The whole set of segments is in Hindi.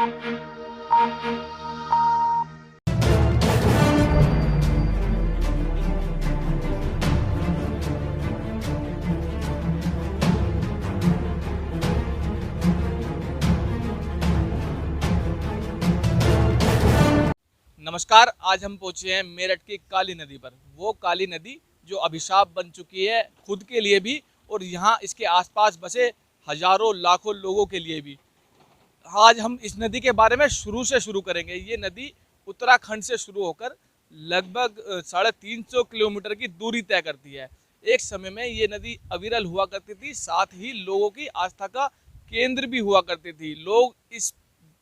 नमस्कार। आज हम पहुंचे हैं मेरठ की काली नदी पर। वो काली नदी जो अभिशाप बन चुकी है खुद के लिए भी और यहाँ इसके आसपास बसे हजारों लाखों लोगों के लिए भी। आज हम इस नदी के बारे में शुरू करेंगे। ये नदी उत्तराखंड से शुरू होकर लगभग 350 किलोमीटर की दूरी तय करती है। एक समय में ये नदी अविरल हुआ करती थी, साथ ही लोगों की आस्था का केंद्र भी हुआ करती थी। लोग इस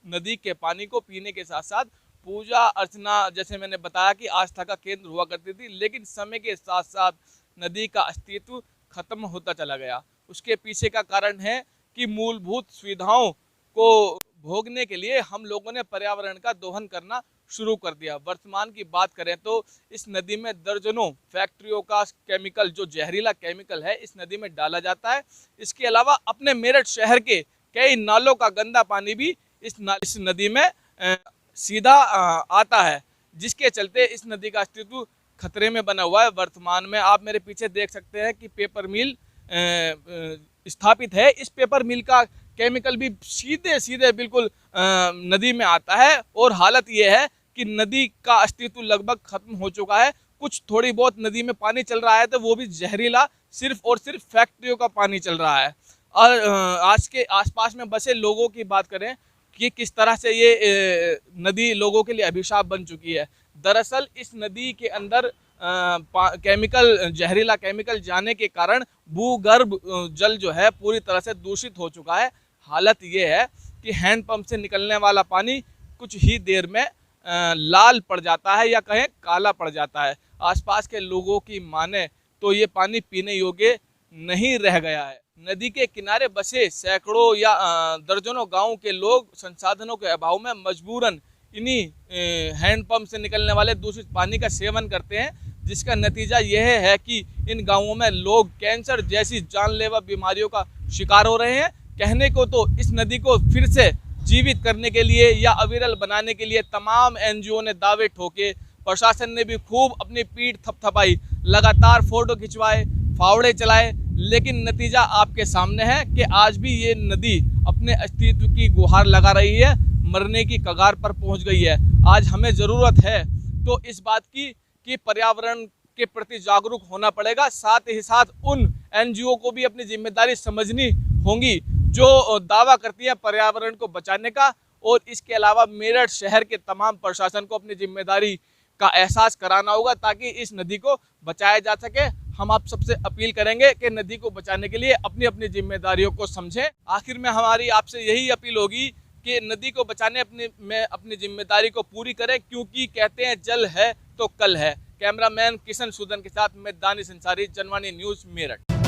नदी के पानी को पीने के साथ साथ पूजा अर्चना, जैसे मैंने बताया कि आस्था का केंद्र हुआ करती थी, लेकिन समय के साथ साथ नदी का अस्तित्व खत्म होता चला गया। उसके पीछे का कारण है कि मूलभूत सुविधाओं को भोगने के लिए हम लोगों ने पर्यावरण का दोहन करना शुरू कर दिया। वर्तमान की बात करें तो इस नदी में दर्जनों फैक्ट्रियों का केमिकल, जो जहरीला केमिकल है, इस नदी में डाला जाता है। इसके अलावा अपने मेरठ शहर के कई नालों का गंदा पानी भी इस नदी में सीधा आता है, जिसके चलते इस नदी का अस्तित्व खतरे में बना हुआ है। वर्तमान में आप मेरे पीछे देख सकते हैं कि पेपर मिल स्थापित है। इस पेपर मिल का केमिकल भी सीधे सीधे बिल्कुल नदी में आता है और हालत ये है कि नदी का अस्तित्व लगभग खत्म हो चुका है। कुछ थोड़ी बहुत नदी में पानी चल रहा है तो वो भी जहरीला, सिर्फ और सिर्फ फैक्ट्रियों का पानी चल रहा है। और आज के आसपास में बसे लोगों की बात करें कि किस तरह से ये नदी लोगों के लिए अभिशाप बन चुकी है। दरअसल इस नदी के अंदर जहरीला केमिकल जाने के कारण भूगर्भ जल जो है पूरी तरह से दूषित हो चुका है। हालत ये है कि हैंडपंप से निकलने वाला पानी कुछ ही देर में लाल पड़ जाता है या कहें काला पड़ जाता है। आसपास के लोगों की माने तो ये पानी पीने योग्य नहीं रह गया है। नदी के किनारे बसे सैकड़ों या दर्जनों गांव के लोग संसाधनों के अभाव में मजबूरन इन्हीं हैंडपंप से निकलने वाले दूषित पानी का सेवन करते हैं, जिसका नतीजा यह है कि इन गांवों में लोग कैंसर जैसी जानलेवा बीमारियों का शिकार हो रहे हैं। कहने को तो इस नदी को फिर से जीवित करने के लिए या अविरल बनाने के लिए तमाम एनजीओ ने दावे ठोके, प्रशासन ने भी खूब अपनी पीठ थपथपाई, लगातार फोटो खिंचवाए, फावड़े चलाए, लेकिन नतीजा आपके सामने है कि आज भी ये नदी अपने अस्तित्व की गुहार लगा रही है, मरने की कगार पर पहुंच गई है। आज हमें ज़रूरत है तो इस बात की कि पर्यावरण के प्रति जागरूक होना पड़ेगा। साथ ही साथ उन एनजीओ को भी अपनी जिम्मेदारी समझनी होगी जो दावा करती है पर्यावरण को बचाने का, और इसके अलावा मेरठ शहर के तमाम प्रशासन को अपनी जिम्मेदारी का एहसास कराना होगा ताकि इस नदी को बचाया जा सके। हम आप सबसे अपील करेंगे कि नदी को बचाने के लिए अपनी अपनी जिम्मेदारियों को समझें। आखिर में हमारी आपसे यही अपील होगी कि नदी को बचाने में अपनी जिम्मेदारी को पूरी करें, क्योंकि कहते हैं जल है तो कल है। कैमरामैन किशन सूदन के साथ मैं दानिश अंसारी, जनवाणी न्यूज़, मेरठ।